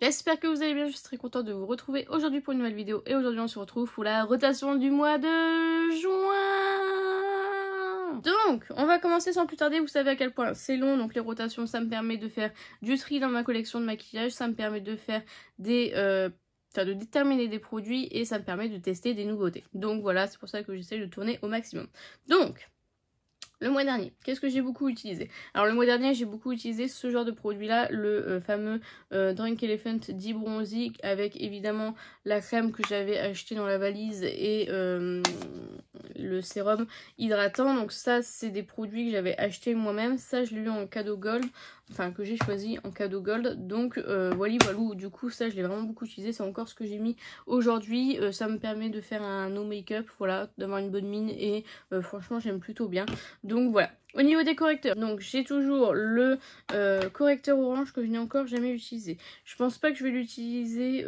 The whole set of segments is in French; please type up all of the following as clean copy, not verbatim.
J'espère que vous allez bien, je suis très contente de vous retrouver aujourd'hui pour une nouvelle vidéo. Et aujourd'hui on se retrouve pour la rotation du mois de juin. Donc on va commencer sans plus tarder, vous savez à quel point c'est long. Donc les rotations ça me permet de faire du tri dans ma collection de maquillage, ça me permet de faire des... de déterminer des produits et ça me permet de tester des nouveautés. Donc voilà, c'est pour ça que j'essaie de tourner au maximum. Donc... le mois dernier, qu'est-ce que j'ai beaucoup utilisé? Alors le mois dernier, j'ai beaucoup utilisé ce genre de produit-là, le fameux Drunk Elephant Deep Bronzy, avec évidemment la crème que j'avais achetée dans la valise et le sérum hydratant. Donc ça, c'est des produits que j'avais achetés moi-même. Ça, je l'ai eu en cadeau gold, enfin que j'ai choisi en cadeau gold. Donc voilà, du coup ça, je l'ai vraiment beaucoup utilisé. C'est encore ce que j'ai mis aujourd'hui. Ça me permet de faire un no make-up, voilà, d'avoir une bonne mine et franchement, j'aime plutôt bien. Donc voilà, au niveau des correcteurs, donc j'ai toujours le correcteur orange que je n'ai encore jamais utilisé. Je pense pas que je vais l'utiliser.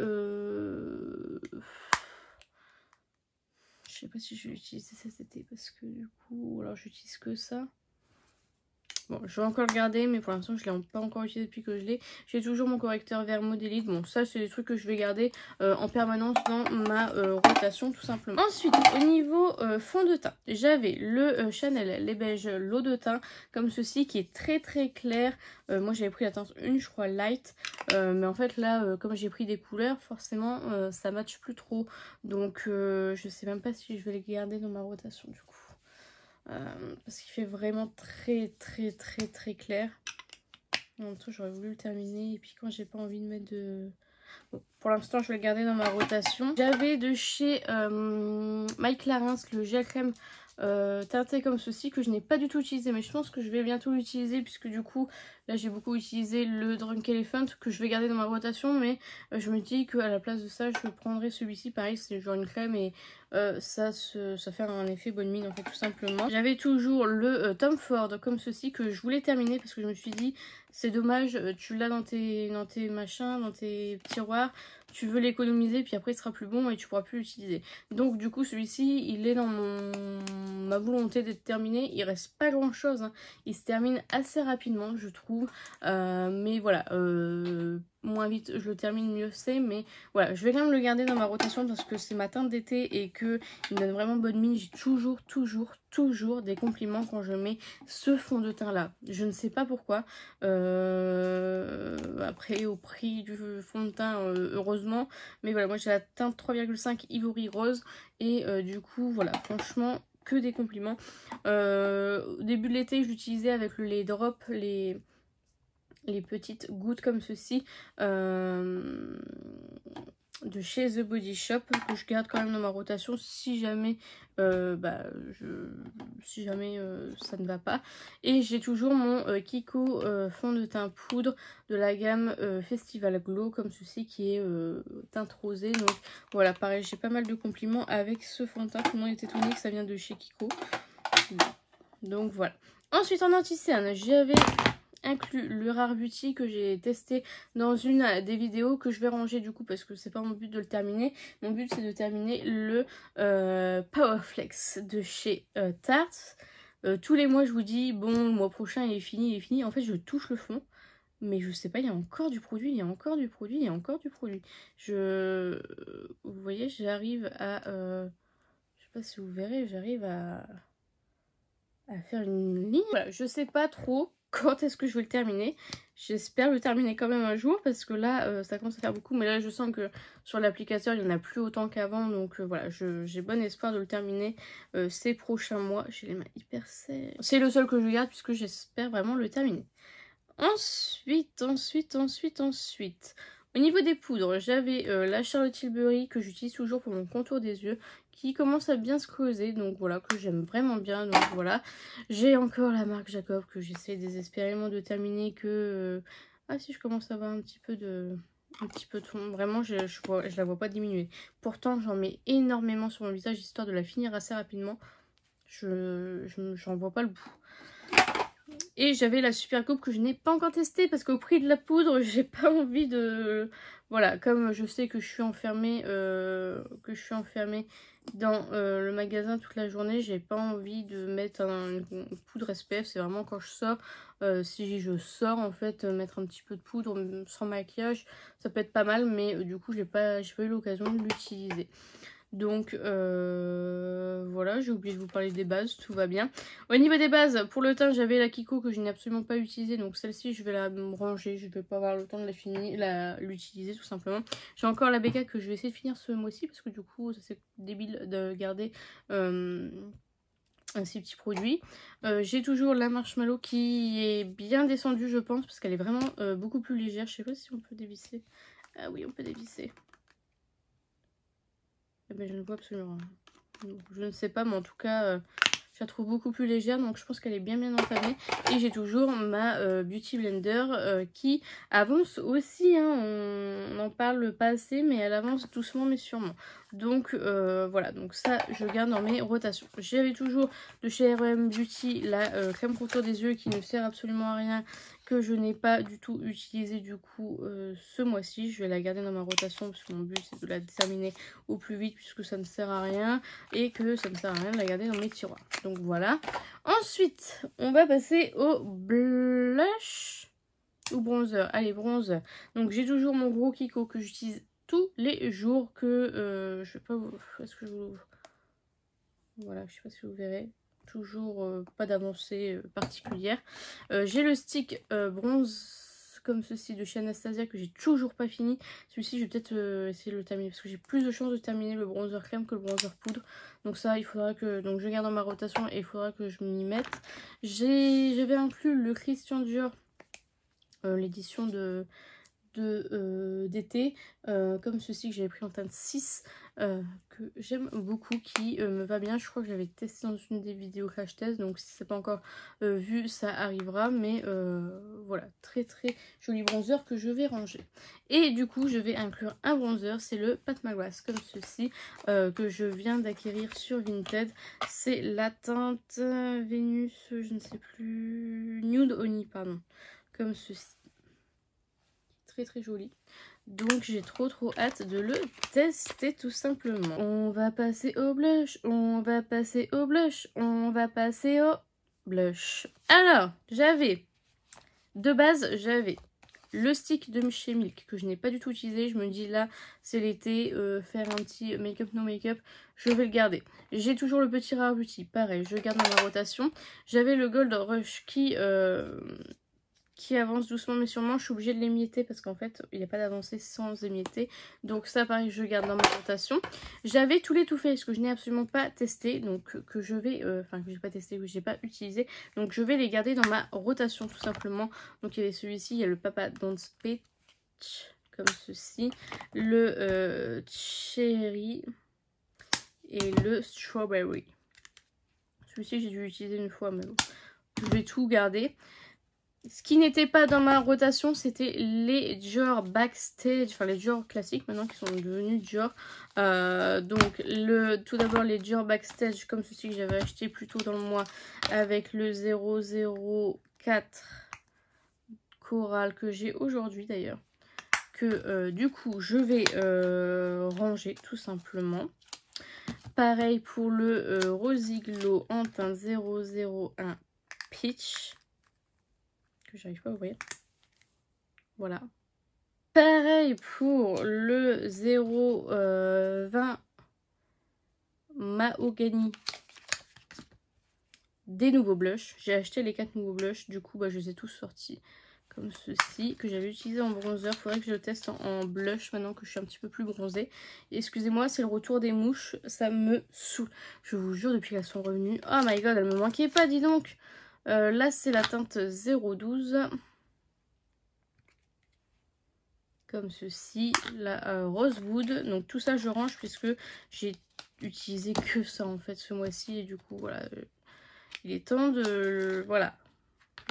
Je sais pas si je vais l'utiliser cet été parce que du coup, alors j'utilise que ça. Bon, je vais encore le garder, mais pour l'instant, je ne l'ai pas encore utilisé depuis que je l'ai. J'ai toujours mon correcteur vert Modélite. Bon, ça, c'est des trucs que je vais garder en permanence dans ma rotation, tout simplement. Ensuite, au niveau fond de teint, j'avais le Chanel Les Beiges l'eau de teint, comme ceci, qui est très très clair. Moi, j'avais pris la teinte 1, je crois, light. Mais en fait, là, comme j'ai pris des couleurs, forcément, ça matche plus trop. Donc, je sais même pas si je vais les garder dans ma rotation, du coup. Parce qu'il fait vraiment très clair. En même temps j'aurais voulu le terminer et puis quand j'ai pas envie de mettre de... Bon, pour l'instant je vais le garder dans ma rotation. J'avais de chez My Clarins le gel crème teinté comme ceci que je n'ai pas du tout utilisé, mais je pense que je vais bientôt l'utiliser puisque du coup là j'ai beaucoup utilisé le Drunk Elephant que je vais garder dans ma rotation, mais je me dis qu'à la place de ça je prendrai celui-ci. Pareil, c'est genre une crème et ça fait un effet bonne mine en fait, tout simplement. J'avais toujours le Tom Ford comme ceci que je voulais terminer parce que je me suis dit c'est dommage, tu l'as dans tes machins, dans tes tiroirs, tu veux l'économiser puis après il sera plus bon et tu pourras plus l'utiliser. Donc du coup celui-ci il est dans ma volonté d'être terminé. Il reste pas grand chose, hein. Il se termine assez rapidement je trouve, mais voilà, moins vite je le termine mieux c'est, mais voilà, je vais quand même le garder dans ma rotation parce que c'est ma teinte d'été et que il me donne vraiment bonne mine. J'ai toujours des compliments quand je mets ce fond de teint là, je ne sais pas pourquoi. Après au prix du fond de teint heureusement, mais voilà, moi j'ai la teinte 3,5 Ivory Rose et du coup voilà, franchement que des compliments. Au début de l'été je l'utilisais avec les drops, les petites gouttes comme ceci de chez The Body Shop que je garde quand même dans ma rotation si jamais si jamais ça ne va pas. Et j'ai toujours mon Kiko fond de teint poudre de la gamme Festival Glow comme ceci qui est teinte rosée. Donc voilà, pareil, j'ai pas mal de compliments avec ce fond de teint. Tout le monde est étonné que ça vient de chez Kiko. Donc voilà. Ensuite en anti-cerne, j'avais inclus le Rare Beauty que j'ai testé dans une des vidéos que je vais ranger du coup parce que c'est pas mon but de le terminer. Mon but c'est de terminer le Powerflex de chez Tarte. Tous les mois je vous dis bon le mois prochain il est fini. En fait je touche le fond mais je sais pas, il y a encore du produit, il y a encore du produit, il y a encore du produit. Vous voyez, j'arrive à je sais pas si vous verrez, j'arrive à faire une ligne. Voilà, je sais pas trop quand est-ce que je vais le terminer. J'espère le terminer quand même un jour parce que là ça commence à faire beaucoup, mais là je sens que sur l'applicateur il n'y en a plus autant qu'avant, donc voilà, j'ai bon espoir de le terminer ces prochains mois. J'ai les mains hyper sèches, c'est le seul que je garde puisque j'espère vraiment le terminer. Ensuite au niveau des poudres, j'avais la Charlotte Tilbury que j'utilise toujours pour mon contour des yeux, qui commence à bien se creuser, donc voilà, que j'aime vraiment bien. Donc voilà, j'ai encore la marque Jacob que j'essaie désespérément de terminer, que ah si, je commence à avoir un petit peu de ton, vraiment je la vois pas diminuer. Pourtant j'en mets énormément sur mon visage histoire de la finir assez rapidement. J'en vois pas le bout. Et j'avais la Super Coupe que je n'ai pas encore testée parce qu'au prix de la poudre, j'ai pas envie de... Voilà, comme je sais que je suis enfermée, dans le magasin toute la journée, j'ai pas envie de mettre une poudre SPF. C'est vraiment quand je sors, si je sors en fait, mettre un petit peu de poudre sans maquillage, ça peut être pas mal, mais du coup j'ai pas eu l'occasion de l'utiliser. Donc voilà, j'ai oublié de vous parler des bases, tout va bien. Au niveau des bases, pour le teint, j'avais la Kiko que je n'ai absolument pas utilisée. Donc celle-ci, je vais la ranger, je ne vais pas avoir le temps de l'utiliser tout simplement. J'ai encore la BK que je vais essayer de finir ce mois-ci parce que du coup, ça c'est débile de garder ces petits produits. J'ai toujours la Marshmallow qui est bien descendue, je pense, parce qu'elle est vraiment beaucoup plus légère. Je sais pas si on peut dévisser. Ah oui, on peut dévisser. Mais je ne vois absolument rien. Je ne sais pas, mais en tout cas, je la trouve beaucoup plus légère. Donc je pense qu'elle est bien entamée. Et j'ai toujours ma Beauty Blender qui avance aussi. Hein. On n'en parle pas assez, mais elle avance doucement mais sûrement. Donc voilà, donc ça je garde dans mes rotations. J'avais toujours de chez RM Beauty la crème contour des yeux qui ne sert absolument à rien, que je n'ai pas du tout utilisé du coup ce mois-ci. Je vais la garder dans ma rotation parce que mon but c'est de la terminer au plus vite puisque ça ne sert à rien et que ça ne sert à rien de la garder dans mes tiroirs. Donc voilà. Ensuite, on va passer au blush ou bronzer. Allez, bronzer. Donc j'ai toujours mon gros Kiko que j'utilise tous les jours, que je vais pas vous... Est-ce que je vous... Voilà, je sais pas si vous verrez. Toujours pas d'avancée particulière. J'ai le stick bronze comme ceci de chez Anastasia que j'ai toujours pas fini. Celui-ci, je vais peut-être essayer de le terminer parce que j'ai plus de chances de terminer le bronzer crème que le bronzer poudre. Donc ça, il faudra que... Donc je garde dans ma rotation et il faudra que je m'y mette. J'avais inclus le Christian Dior, l'édition d'été, comme ceci que j'avais pris en teinte 6, que j'aime beaucoup, qui me va bien. Je crois que j'avais testé dans une des vidéos crash test, donc si c'est pas encore vu, ça arrivera. Mais voilà, très très joli bronzer que je vais ranger. Et du coup je vais inclure un bronzer, c'est le Pat McGrath comme ceci, que je viens d'acquérir sur Vinted. C'est la teinte Vénus, je ne sais plus, Nude Honey, pardon, comme ceci. Très joli, donc j'ai trop hâte de le tester tout simplement. On va passer au blush, on va passer au blush, on va passer au blush. Alors j'avais de base, j'avais le stick de chez Milk que je n'ai pas du tout utilisé. Je me dis là c'est l'été, faire un petit make-up no make-up, je vais le garder. J'ai toujours le petit Rare Beauty, pareil, je garde dans ma rotation. J'avais le Gold Rush qui avance doucement mais sûrement. Je suis obligée de l'émietter parce qu'en fait il n'y a pas d'avancée sans émietter, donc ça pareil je garde dans ma rotation. J'avais tous les Too Faced que je n'ai absolument pas testé, donc que je vais enfin que j'ai pas testé, que j'ai pas utilisé, donc je vais les garder dans ma rotation tout simplement. Donc il y avait celui-ci, il y a le Papa Don't Spit comme ceci, le Cherry et le Strawberry. Celui-ci j'ai dû l'utiliser une fois, mais bon, je vais tout garder. Ce qui n'était pas dans ma rotation, c'était les Dior Backstage, enfin les Dior classiques maintenant qui sont devenus Dior. Donc tout d'abord les Dior Backstage comme ceci que j'avais acheté plus tôt dans le mois avec le 004 Coral que j'ai aujourd'hui d'ailleurs. Que du coup je vais ranger tout simplement. Pareil pour le Rosy Glow en teinte 001 Peach. J'arrive pas à ouvrir. Voilà. Pareil pour le 020 Mahogany. Des nouveaux blushs. J'ai acheté les 4 nouveaux blushs. Du coup, je les ai tous sortis. Comme ceci. Que j'avais utilisé en bronzer. Faudrait que je le teste en blush maintenant que je suis un petit peu plus bronzée. Excusez-moi, c'est le retour des mouches. Ça me saoule. Je vous jure, depuis qu'elles sont revenues. Oh my god, elles me manquaient pas, dis donc. Là, c'est la teinte 012. Comme ceci, la Rosewood. Donc tout ça je range puisque j'ai utilisé que ça en fait ce mois-ci. Et du coup voilà, il est temps de... Voilà,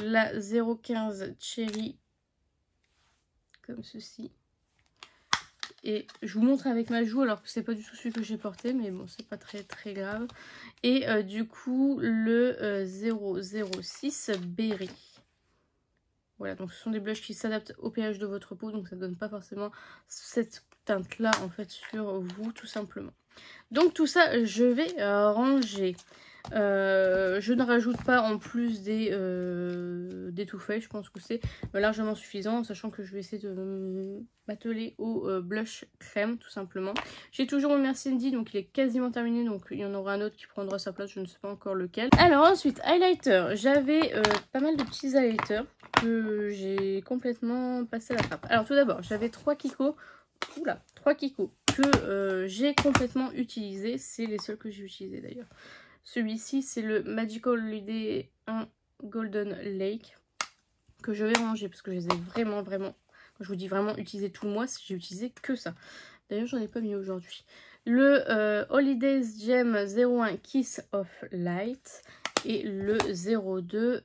la 015 Cherry. Comme ceci. Et je vous montre avec ma joue alors que c'est pas du tout celui que j'ai porté, mais bon c'est pas très grave. Et du coup le 006 Berry. Voilà, donc ce sont des blushs qui s'adaptent au pH de votre peau, donc ça donne pas forcément cette teinte là en fait sur vous tout simplement. Donc tout ça je vais ranger. Je ne rajoute pas en plus des Too Faced, je pense que c'est largement suffisant, sachant que je vais essayer de m'atteler au blush crème tout simplement. J'ai toujours mon Mercedes, donc il est quasiment terminé, donc il y en aura un autre qui prendra sa place, je ne sais pas encore lequel. Alors ensuite, highlighter, j'avais pas mal de petits highlighters que j'ai complètement passé à la trappe. Alors tout d'abord, j'avais 3 Kiko, oula, 3 Kiko que j'ai complètement utilisés, c'est les seuls que j'ai utilisés d'ailleurs. Celui-ci, c'est le Magical Holiday 1 Golden Lake que je vais ranger parce que je les ai vraiment, quand je vous dis vraiment utiliser tout le mois, j'ai utilisé que ça. D'ailleurs, j'en ai pas mis aujourd'hui. Le Holidays Gem 01 Kiss of Light et le 02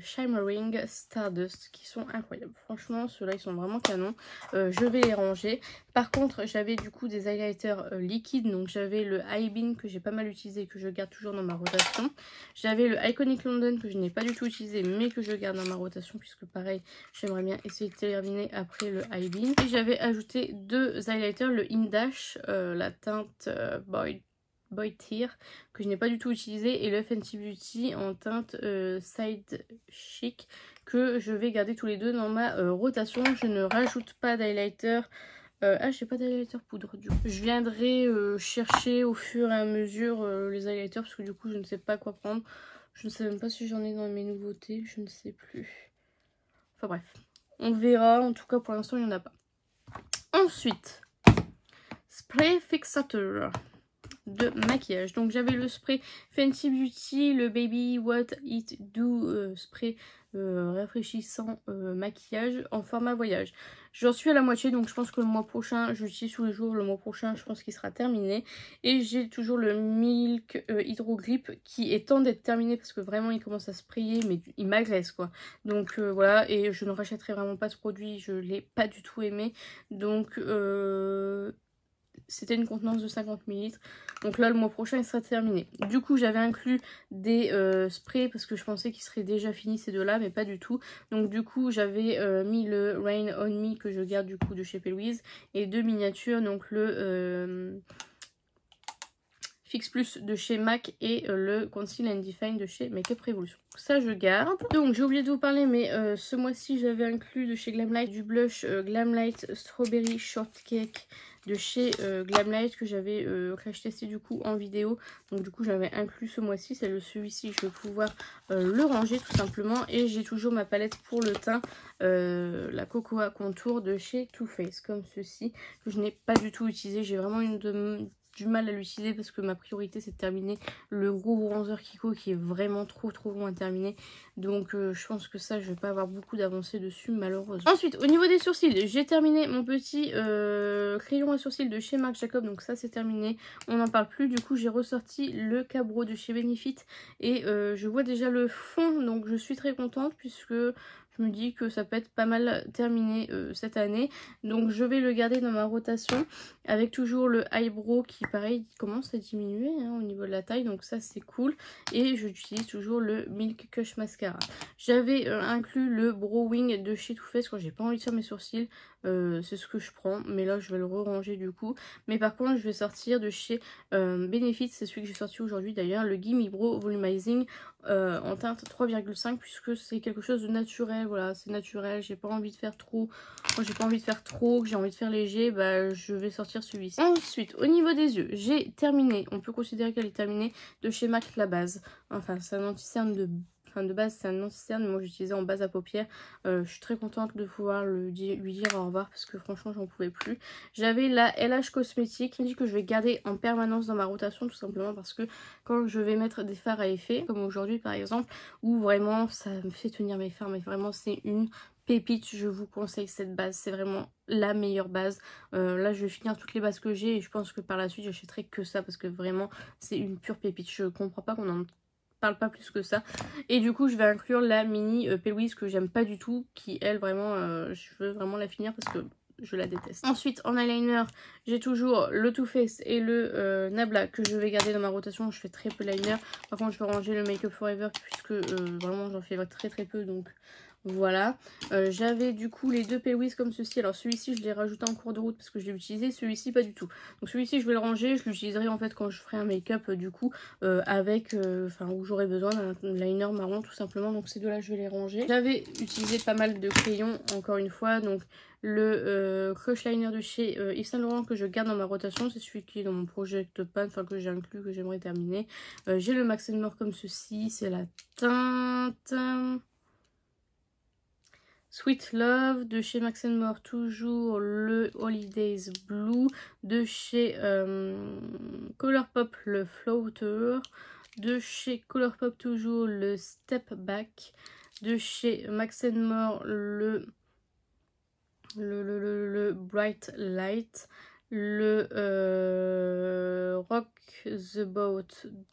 Shimmering Stardust qui sont incroyables. Franchement, ceux-là, ils sont vraiment canons. Je vais les ranger. Par contre, j'avais du coup des highlighters liquides. Donc, j'avais le High Beam que j'ai pas mal utilisé et que je garde toujours dans ma rotation. J'avais le Iconic London que je n'ai pas du tout utilisé mais que je garde dans ma rotation puisque pareil, j'aimerais bien essayer de terminer après le High Beam. Et j'avais ajouté 2 highlighters, le Indash, la teinte Boy Tear que je n'ai pas du tout utilisé et le Fenty Beauty en teinte Side Chic que je vais garder tous les deux dans ma rotation. Je ne rajoute pas d'highlighter. J'ai pas d'highlighter poudre du coup. Je viendrai chercher au fur et à mesure les highlighters parce que du coup je ne sais pas quoi prendre. Je ne sais même pas si j'en ai dans mes nouveautés, je ne sais plus. Enfin bref, on verra. En tout cas pour l'instant il n'y en a pas. Ensuite, spray fixateur de maquillage. Donc j'avais le spray Fenty Beauty, le Baby What It Do spray rafraîchissant maquillage en format voyage. J'en suis à la moitié, donc je pense que le mois prochain, je l'utilise tous les jours, le mois prochain je pense qu'il sera terminé. Et j'ai toujours le Milk Hydro Grip qui est temps d'être terminé parce que vraiment il commence à sprayer mais il m'agresse quoi. Donc voilà, et je ne rachèterai vraiment pas ce produit, je l'ai pas du tout aimé. Donc c'était une contenance de 50 ml. Donc là, le mois prochain, il sera terminé. Du coup, j'avais inclus des sprays parce que je pensais qu'ils seraient déjà finis ces deux-là, mais pas du tout. Donc du coup, j'avais mis le Rain On Me que je garde du coup de chez P. Louise. Et 2 miniatures, donc le Fix Plus de chez MAC et le Conceal and Define de chez Makeup Revolution. Ça, je garde. Donc, j'ai oublié de vous parler, mais ce mois-ci, j'avais inclus de chez Glamlight du blush Glamlight Strawberry Shortcake de chez Glamlight que j'avais crash testé du coup en vidéo. Donc du coup j'avais inclus ce mois-ci, c'est celui-ci, je vais pouvoir le ranger tout simplement. Et j'ai toujours ma palette pour le teint, la Cocoa Contour de chez Too Faced, comme ceci, que je n'ai pas du tout utilisé. J'ai vraiment du mal à l'utiliser parce que ma priorité c'est de terminer le gros bronzer Kiko qui est vraiment trop long à terminer. Donc je pense que ça je vais pas avoir beaucoup d'avancées dessus malheureusement. Ensuite au niveau des sourcils, j'ai terminé mon petit crayon à sourcils de chez Marc Jacob, donc ça c'est terminé, on n'en parle plus. Du coup j'ai ressorti le Cabro de chez Benefit et je vois déjà le fond, donc je suis très contente puisque je me dis que ça peut être pas mal terminé cette année. Donc je vais le garder dans ma rotation avec toujours le eyebrow qui pareil commence à diminuer hein, au niveau de la taille. Donc ça c'est cool. Et j'utilise toujours le Milk Kush Mascara. J'avais inclus le Brow Wing de chez Too Faced quand j'ai pas envie de faire mes sourcils. C'est ce que je prends. Mais là je vais le ranger du coup. Mais par contre je vais sortir de chez Benefit. C'est celui que j'ai sorti aujourd'hui d'ailleurs. Le Gimme Brow Volumizing en teinte 3,5 puisque c'est quelque chose de naturel. Voilà, c'est naturel, j'ai pas envie de faire trop. Moi j'ai pas envie de faire trop, que j'ai envie de faire léger, bah je vais sortir celui-ci. Ensuite, au niveau des yeux, j'ai terminé, on peut considérer qu'elle est terminée, de chez MAC la base. Enfin, c'est un anti-cerne de base, c'est un anti-cerne, mais moi j'utilisais en base à paupières. Je suis très contente de pouvoir lui dire au revoir parce que franchement j'en pouvais plus. J'avais la LH Cosmétique, qui me dit que je vais garder en permanence dans ma rotation tout simplement parce que quand je vais mettre des fards à effet, comme aujourd'hui par exemple, où vraiment ça me fait tenir mes fards, mais vraiment c'est une pépite, je vous conseille cette base, c'est vraiment la meilleure base. Là je vais finir toutes les bases que j'ai et je pense que par la suite j'achèterai que ça parce que vraiment c'est une pure pépite. Je comprends pas qu'on en parle pas plus que ça. Et du coup je vais inclure la mini P. Louise que j'aime pas du tout, qui elle vraiment je veux vraiment la finir parce que je la déteste. Ensuite en eyeliner, j'ai toujours le Too Faced et le Nabla que je vais garder dans ma rotation. Je fais très peu d'eyeliner. Par contre je vais ranger le Make Up Forever puisque vraiment j'en fais très peu, donc voilà. J'avais du coup les deux P-Wiz comme ceci. Alors celui-ci je l'ai rajouté en cours de route parce que je l'ai utilisé, celui-ci pas du tout. Donc celui-ci je vais le ranger, je l'utiliserai en fait quand je ferai un make-up du coup avec, enfin où j'aurai besoin d'un liner marron tout simplement. Donc ces deux-là je vais les ranger. J'avais utilisé pas mal de crayons encore une fois, donc le Crush Liner de chez Yves Saint Laurent que je garde dans ma rotation, c'est celui qui est dans mon Project Pan, enfin que j'ai inclus, que j'aimerais terminer. J'ai le Max & More comme ceci, c'est la teinte Sweet Love de chez Max & More, toujours le Holidays Blue de chez Colourpop, le Floater de chez Colourpop, toujours le Step Back de chez Max & More, le Bright Light, le Rock the Boat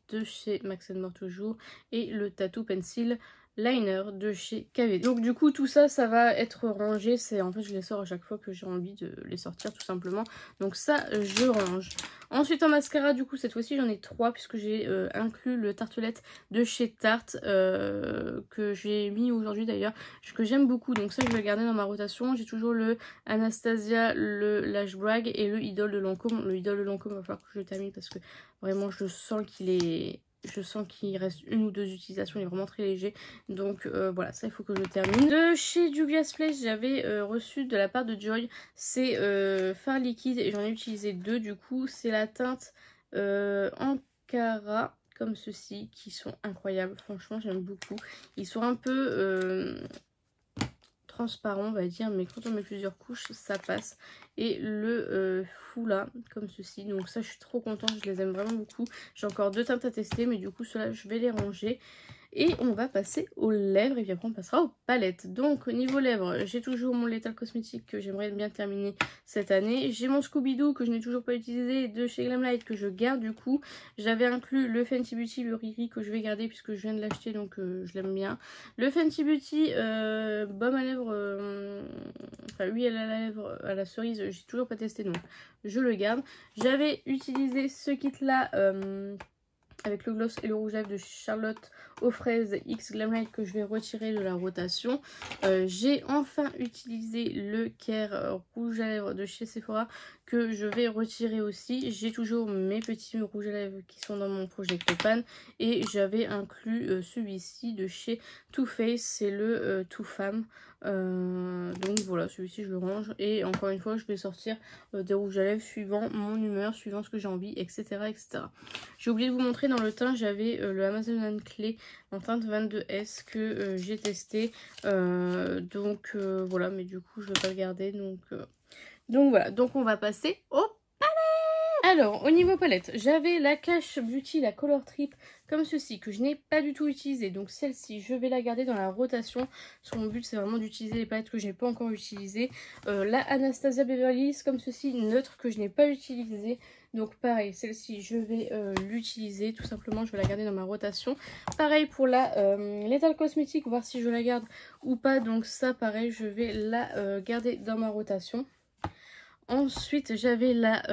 de chez Max & More toujours, et le Tattoo Pencil Liner de chez KVD. Donc du coup tout ça, ça va être rangé. C'est en fait je les sors à chaque fois que j'ai envie de les sortir tout simplement. Donc ça je range. Ensuite en mascara du coup cette fois-ci j'en ai 3 puisque j'ai inclus le Tartelette de chez Tarte que j'ai mis aujourd'hui d'ailleurs, que j'aime beaucoup. Donc ça je vais le garder dans ma rotation. J'ai toujours le Anastasia, le Lash Brag et le Idole de Lancôme. Le Idole de Lancôme va falloir que je le termine parce que vraiment je sens qu'il est... Je sens qu'il reste une ou deux utilisations, il est vraiment très léger. Donc voilà, ça il faut que je le termine. De chez Juvia's Place, j'avais reçu de la part de Joy ces fards liquides et j'en ai utilisé 2 du coup. C'est la teinte Ankara comme ceci qui sont incroyables. Franchement j'aime beaucoup. Ils sont un peu... transparent on va dire, mais quand on met plusieurs couches ça passe. Et le Fula comme ceci, donc ça je suis trop contente, je les aime vraiment beaucoup. J'ai encore 2 teintes à tester mais du coup ceux-là je vais les ranger. Et on va passer aux lèvres et puis après on passera aux palettes. Donc au niveau lèvres, j'ai toujours mon Lethal Cosmetics que j'aimerais bien terminer cette année. J'ai mon Scooby-Doo que je n'ai toujours pas utilisé de chez Glamlight que je garde du coup. J'avais inclus le Fenty Beauty, le Riri que je vais garder puisque je viens de l'acheter donc je l'aime bien. Le Fenty Beauty baume à lèvres, enfin huile à la lèvre à la cerise, j'ai toujours pas testé donc je le garde. J'avais utilisé ce kit là avec le gloss et le rouge à lèvres de Charlotte aux fraises X Glamlight que je vais retirer de la rotation. J'ai enfin utilisé le Care rouge à lèvres de chez Sephora que je vais retirer aussi. J'ai toujours mes petits rouges à lèvres qui sont dans mon Project Pan et j'avais inclus celui-ci de chez Too Faced, c'est le Too Femme. Donc voilà, celui-ci je le range et encore une fois je vais sortir des rouges à lèvres suivant mon humeur, suivant ce que j'ai envie, etc. etc. J'ai oublié de vous montrer dans le teint, j'avais le Amazonan Clay en teinte 22S que j'ai testé, donc voilà, mais du coup je ne vais pas le garder, donc voilà, donc on va passer au alors, au niveau palette, j'avais la Cash Beauty, la Color Trip, comme ceci, que je n'ai pas du tout utilisée. Donc celle-ci, je vais la garder dans la rotation. Parce que mon but, c'est vraiment d'utiliser les palettes que je n'ai pas encore utilisées. La Anastasia Beverly Hills, comme ceci, neutre, que je n'ai pas utilisée. Donc pareil, celle-ci, je vais l'utiliser. Tout simplement, je vais la garder dans ma rotation. Pareil pour la Lethal Cosmetics, voir si je la garde ou pas. Donc ça, pareil, je vais la garder dans ma rotation. Ensuite, j'avais la...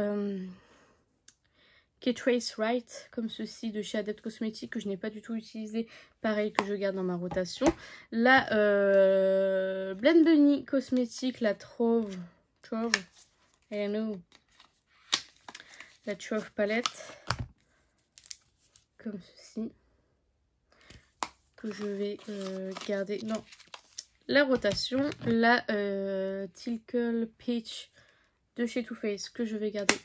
K-Trace Right comme ceci de chez Adept Cosmetics que je n'ai pas du tout utilisé, pareil que je garde dans ma rotation. La Blend Bunny Cosmetics, la Trove, I don't know, la Trove palette comme ceci que je vais garder dans la rotation. La Tickle Peach de chez Too Faced que je vais garder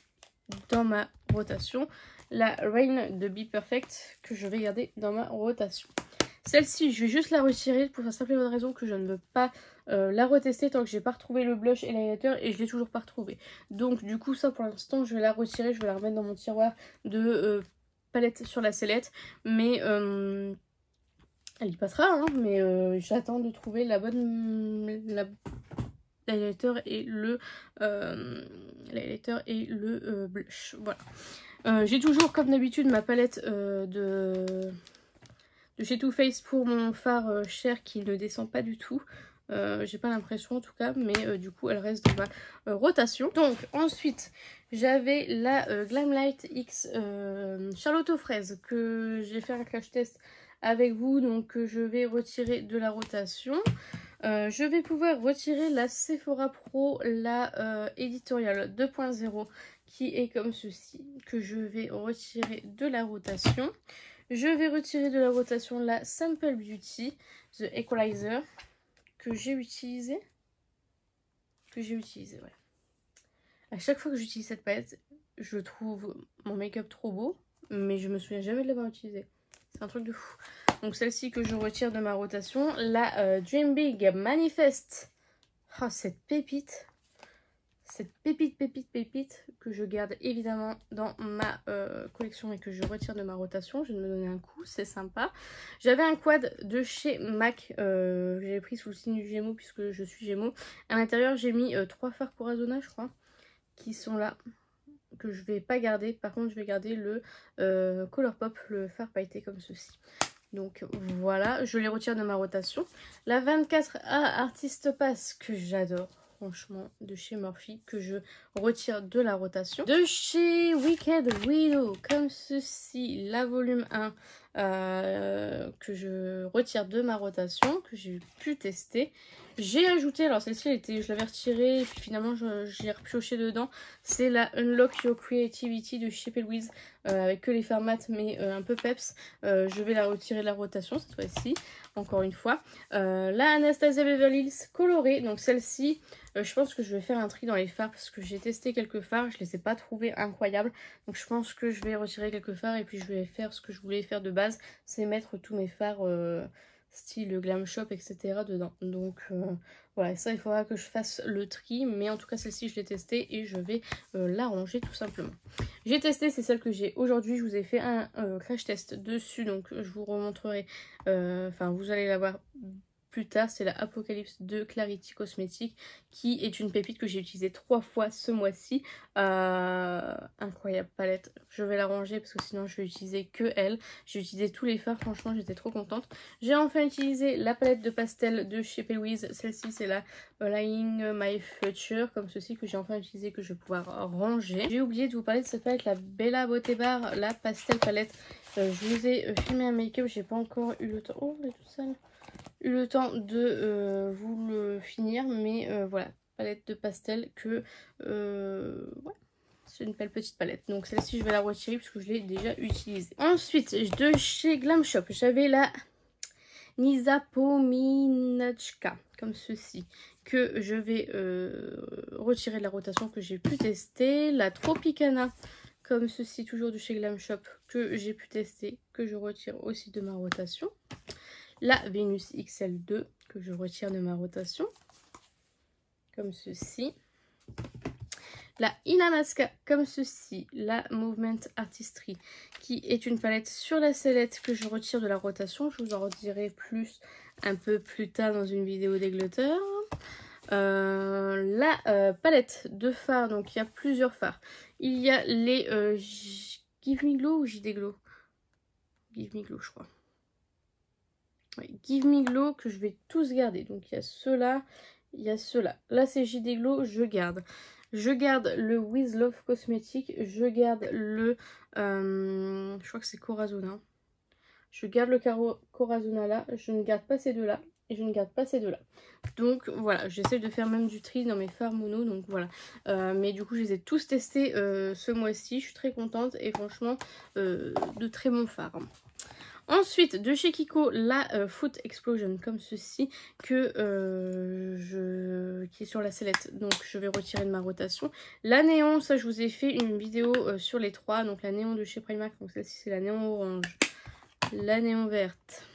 dans ma rotation. La Rain de Be Perfect que je vais garder dans ma rotation. Celle-ci, je vais juste la retirer pour la simple et bonne raison que je ne veux pas la retester tant que j'ai pas retrouvé le blush et l'highlighter et je l'ai toujours pas retrouvé. Donc du coup ça pour l'instant je vais la retirer, je vais la remettre dans mon tiroir de palette sur la sellette. Mais elle y passera hein, mais j'attends de trouver la bonne... l'highlighter et le blush. Voilà. J'ai toujours comme d'habitude ma palette de chez Too Faced pour mon fard cher qui ne descend pas du tout. J'ai pas l'impression en tout cas, mais du coup elle reste dans ma rotation. Donc ensuite j'avais la Glamlight X Charlotte aux fraises que j'ai fait un crash test avec vous, donc je vais retirer de la rotation. Je vais pouvoir retirer la Sephora Pro, la Editorial 2.0 qui est comme ceci, que je vais retirer de la rotation. Je vais retirer de la rotation la Sample Beauty, The Equalizer, que j'ai utilisé. Ouais. À chaque fois que j'utilise cette palette, je trouve mon make-up trop beau, mais je me souviens jamais de l'avoir utilisé. C'est un truc de fou. Donc celle-ci que je retire de ma rotation. La Dream Big Manifest. Oh, cette pépite. Cette pépite que je garde évidemment dans ma collection et que je retire de ma rotation. Je vais me donner un coup, c'est sympa. J'avais un quad de chez MAC. J'ai pris sous le signe du Gémeaux puisque je suis Gémeaux. À l'intérieur, j'ai mis 3 fards Corazona, je crois, qui sont là, que je vais pas garder. Par contre, je vais garder le Colourpop, le fard pailleté comme ceci. Donc voilà, je les retire de ma rotation. La 24A Artist Pass que j'adore, franchement, de chez Morphe, que je retire de la rotation. De chez Wicked Widow, comme ceci, la volume 1 que je retire de ma rotation, que j'ai pu tester. J'ai ajouté, alors celle-ci je l'avais retirée et puis finalement j'ai repioché dedans. C'est la Unlock Your Creativity de chez P. Louise avec que les fards mat mais un peu peps. Je vais la retirer de la rotation cette fois-ci, encore une fois. La Anastasia Beverly Hills colorée, donc celle-ci, je pense que je vais faire un tri dans les fards parce que j'ai testé quelques fards, je les ai pas trouvés incroyables. Donc je pense que je vais retirer quelques fards et puis je vais faire ce que je voulais faire de base, c'est mettre tous mes fards style Glam Shop, etc. dedans. Donc voilà, ça il faudra que je fasse le tri, mais en tout cas celle-ci je l'ai testée et je vais la ranger tout simplement. J'ai testé, c'est celle que j'ai aujourd'hui, je vous ai fait un crash test dessus, donc je vous remontrerai, enfin vous allez la voir plus tard. C'est la Apocalypse de Clarity Cosmetics qui est une pépite que j'ai utilisée 3 fois ce mois-ci. Incroyable palette, je vais la ranger parce que sinon je vais utiliser que elle. J'ai utilisé tous les fards, franchement j'étais trop contente. J'ai enfin utilisé la palette de pastel de chez P. Louise. Celle-ci c'est la Lying My Future comme ceci, que j'ai enfin utilisé, que je vais pouvoir ranger. J'ai oublié de vous parler de cette palette, la Bella Beauté Bar, la pastel palette. Je vous ai filmé un make-up, j'ai pas encore eu le temps. Oh, elle est toute sale. Eu le temps de vous le finir, mais voilà, palette de pastel que ouais, c'est une belle petite palette. Donc celle-ci je vais la retirer puisque je l'ai déjà utilisée. Ensuite de chez Glam Shop, j'avais la Nisa Pominachka comme ceci, que je vais retirer de la rotation, que j'ai pu tester. La Tropicana comme ceci, toujours de chez Glam Shop, que j'ai pu tester, que je retire aussi de ma rotation. La Venus XL2 que je retire de ma rotation, comme ceci. La Inamasca, comme ceci. La Movement Artistry, qui est une palette sur la sellette que je retire de la rotation. Je vous en redirai plus un peu plus tard dans une vidéo des glitters. La palette de fards, donc il y a plusieurs fards. Il y a les Give Me Glow ou JD Glow? Give Me Glow, je crois. Ouais, Give Me Glow que je vais tous garder. Donc il y a ceux-là, il y a ceux-là. Là c'est JD Glow, je garde. Je garde le With Love Cosmetics. Je garde le... je crois que c'est Corazona. Je garde le Corazona là. Je ne garde pas ces deux-là. Et je ne garde pas ces deux-là. Donc voilà, j'essaie de faire même du tri dans mes fards mono. Donc voilà. Mais du coup, je les ai tous testés ce mois-ci. Je suis très contente. Et franchement, de très bons fards. Ensuite, de chez Kiko, la Foot Explosion, comme ceci, que qui est sur la sellette. Donc, je vais retirer de ma rotation. La néon, ça, je vous ai fait une vidéo sur les 3. Donc, la néon de chez Primark. Donc, celle-ci, c'est la néon orange. La néon verte.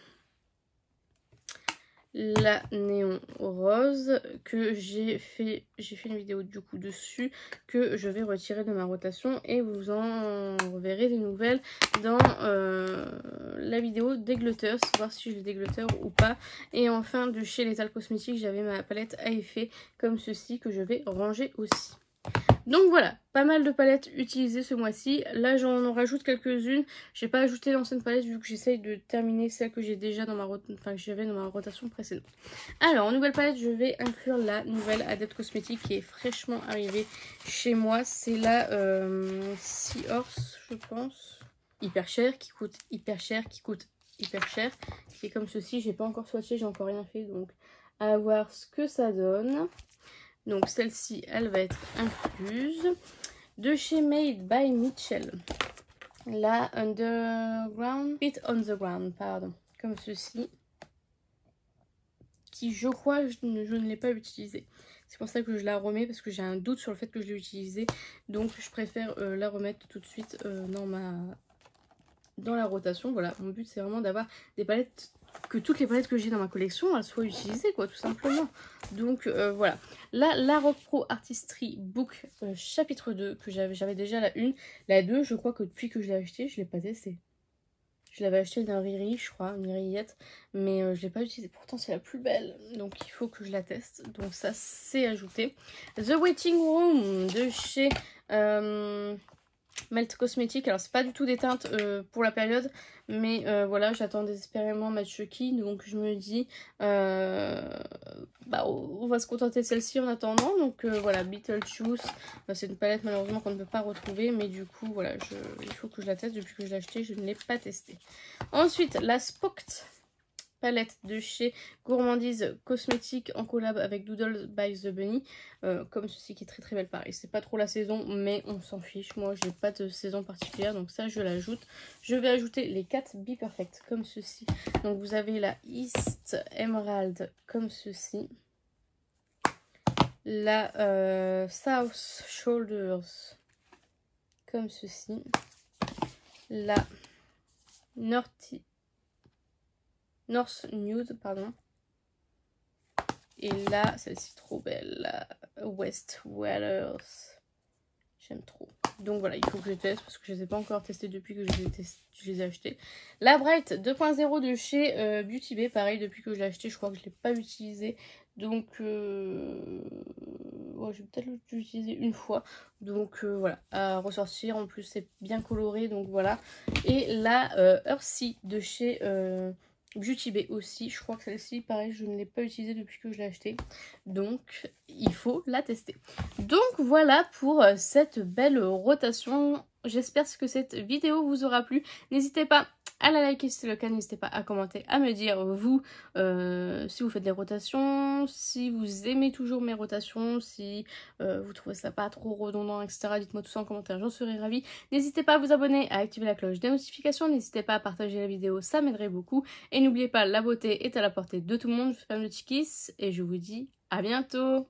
La néon rose, que j'ai fait une vidéo du coup dessus, que je vais retirer de ma rotation et vous en verrez des nouvelles dans la vidéo des glitters, voir si j'ai des glitters ou pas. Et enfin de chez Lethal Cosmetics, j'avais ma palette à effet comme ceci, que je vais ranger aussi. Donc voilà, pas mal de palettes utilisées ce mois-ci. Là j'en rajoute quelques-unes. J'ai pas ajouté l'ancienne palette vu que j'essaye de terminer celle que j'ai déjà dans ma que j'avais dans ma rotation précédente. Alors en nouvelle palette, je vais inclure la nouvelle Adept Cosmetics qui est fraîchement arrivée chez moi. C'est la Sea Horse, je pense. Hyper cher, qui coûte hyper cher, qui est comme ceci. J'ai pas encore swatché, j'ai encore rien fait, donc à voir ce que ça donne. Donc celle-ci, elle va être incluse. De chez Made by Mitchell. La Underground, Fit on the Ground, pardon. Comme ceci. Qui, je crois, je ne l'ai pas utilisée. C'est pour ça que je la remets, parce que j'ai un doute sur le fait que je l'ai utilisée. Donc je préfère la remettre tout de suite dans la rotation. Voilà, mon but c'est vraiment d'avoir des palettes, que toutes les palettes que j'ai dans ma collection elles soient utilisées, quoi, tout simplement. Donc voilà, là la Rock Pro Artistry Book chapitre 2, que j'avais déjà la 1. La 2, je crois que depuis que je l'ai acheté, je l'ai pas testé. Je l'avais acheté d'un Riri, je crois, une rillette, mais je l'ai pas utilisée. Pourtant c'est la plus belle, donc il faut que je la teste. Donc ça c'est ajouté. The Waiting Room de chez Melt Cosmetics. Alors c'est pas du tout des teintes pour la période, mais voilà, j'attends désespérément ma Chucky, donc je me dis on va se contenter de celle-ci en attendant. Donc voilà, Beetlejuice, c'est une palette malheureusement qu'on ne peut pas retrouver, mais du coup voilà, il faut que je la teste. Depuis que je l'ai achetée, je ne l'ai pas testée. Ensuite la Spoked palette de chez Gourmandise Cosmétiques en collab avec Doodles by the Bunny, comme ceci, qui est très très belle. Pareil, c'est pas trop la saison, mais on s'en fiche. Moi j'ai pas de saison particulière, donc ça je l'ajoute. Je vais ajouter les 4 Be Perfect comme ceci. Donc vous avez la East Emerald comme ceci, la South Shoulders comme ceci, la North Nude, pardon. Et là, celle-ci trop belle, la West Waters. J'aime trop. Donc voilà, il faut que je teste parce que je ne les ai pas encore testées depuis que je les ai achetées. La Bright 2.0 de chez Beauty Bay, pareil, depuis que je l'ai acheté, je crois que je ne l'ai pas utilisée. Donc, ouais, je vais peut-être l'utiliser une fois. Donc voilà, à ressortir. En plus, c'est bien coloré, donc voilà. Et la Earthy de chez Beauty Bay aussi, je crois que celle-ci, pareil, je ne l'ai pas utilisée depuis que je l'ai achetée. Donc, il faut la tester. Donc, voilà pour cette belle rotation. J'espère que cette vidéo vous aura plu. N'hésitez pas à la liker si c'est le cas. N'hésitez pas à commenter, à me dire, vous, si vous faites des rotations, si vous aimez toujours mes rotations, si vous trouvez ça pas trop redondant, etc. Dites-moi tout ça en commentaire, j'en serai ravie. N'hésitez pas à vous abonner, à activer la cloche des notifications. N'hésitez pas à partager la vidéo, ça m'aiderait beaucoup. Et n'oubliez pas, la beauté est à la portée de tout le monde. Je vous fais un petit kiss et je vous dis à bientôt.